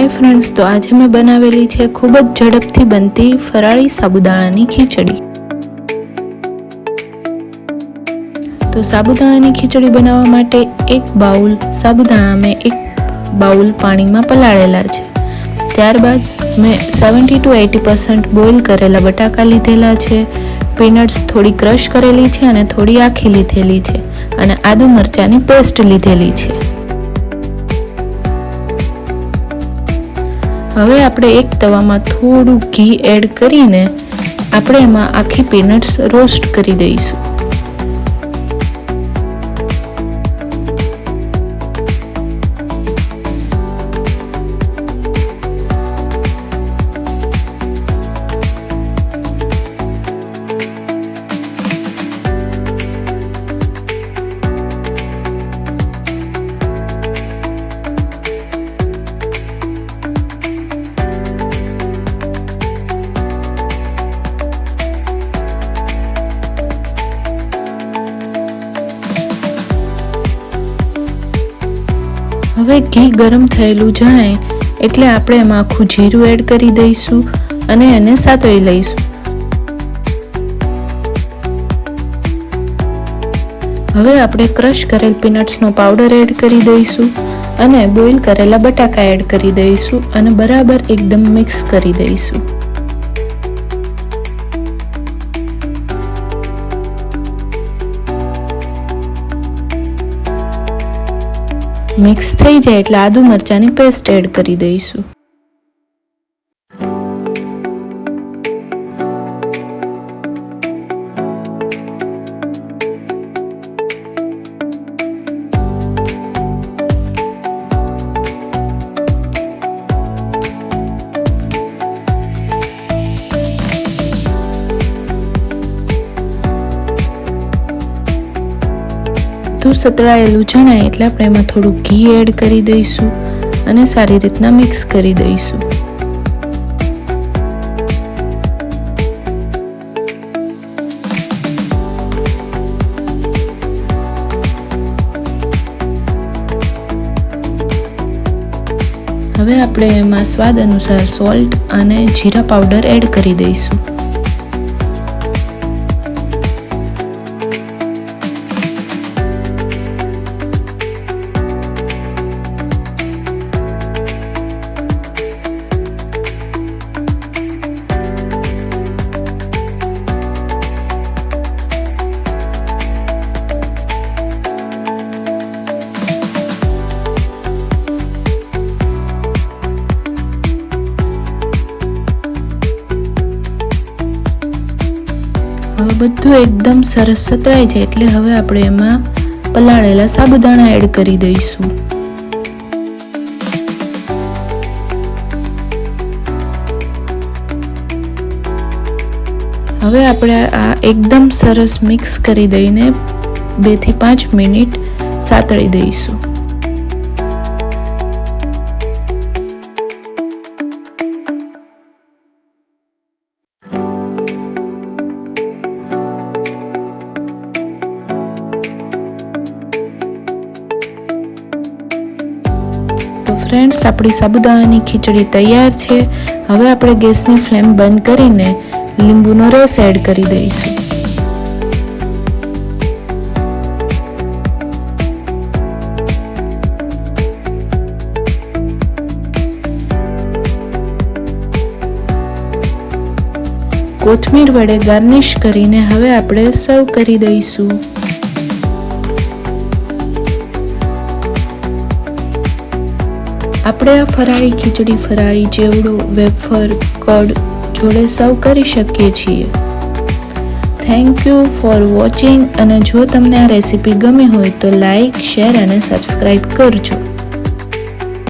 Hi friends, तो आज मैं बनावेली छे खूब ज झड़पथी बनती फराળી साबुदाणानी खीचड़ी। तो साबुदाणानी खीचड़ी बनावा माटे एक बाउल साबुदाणा में एक बाउल पानी में पलाळेला छे। त्यारबाद मैं 70 to 80% बॉइल करेला बटाका लीधेला छे, पीनट्स थोड़ी क्रश करेली छे अने थोड़ी आखी लीधेली छे अने आदु मरचानी पेस्ट लीधेली छे। હવે આપણે એક તવામાં થોડું ઘી એડ કરીને આપણે એમાં આખી પીનટ્સ રોસ્ટ કરી દઈશું। હવે ઘી ગરમ થયેલું જાય એટલે આપણે એમાં આખું જીરું એડ કરી દઈશું અને એને સાતળી લઈશું। હવે આપણે ક્રશ કરેલ પીનટ્સનો પાવડર એડ કરી દઈશું અને બોઇલ કરેલા બટાકા એડ કરી દઈશું અને બરાબર એકદમ મિક્સ કરી દઈશું। मिक्स थई जाए એટલે આદુ મરચાની પેસ્ટ એડ કરી દઈશું। तो सतळाયેલું જણાય એટલે આપણે એમાં થોડું ઘી એડ કરી દઈશું અને સારી રીતના મિક્સ કરી દઈશું। હવે આપણે એમાં સ્વાદ અનુસાર સોલ્ટ અને જીરા પાવડર એડ કરી દઈશું। હવે બધું એકદમ સરસ સતળાઈ જાય એટલે હવે આપણે એમાં પલાળેલા સાબુદાણા એડ કરી દઈશું। હવે આપણે આ એકદમ સરસ મિક્સ કરી દઈને 2 થી 5 મિનિટ સાતળી દઈશું। तो फ्रेंड्स, આપણી સાબુદાણાની ખીચડી તૈયાર છે। હવે આપણે ગેસની ફ્લેમ બંધ કરીને લીંબુનો રસ એડ કરી દઈશું। કોથમીર વડે ગાર્નિશ કરીને હવે આપણે સર્વ કરી દઈશું। આપણે આ ફરાળી ખીચડી ફરાળી ચેવડો વેફર કડ જોડે સર્વ કરી શકીએ છીએ। થેન્ક યુ ફોર વોચિંગ અને જો તમને આ રેસીપી ગમી હોય તો લાઈક શેર અને સબસ્ક્રાઈબ કરજો।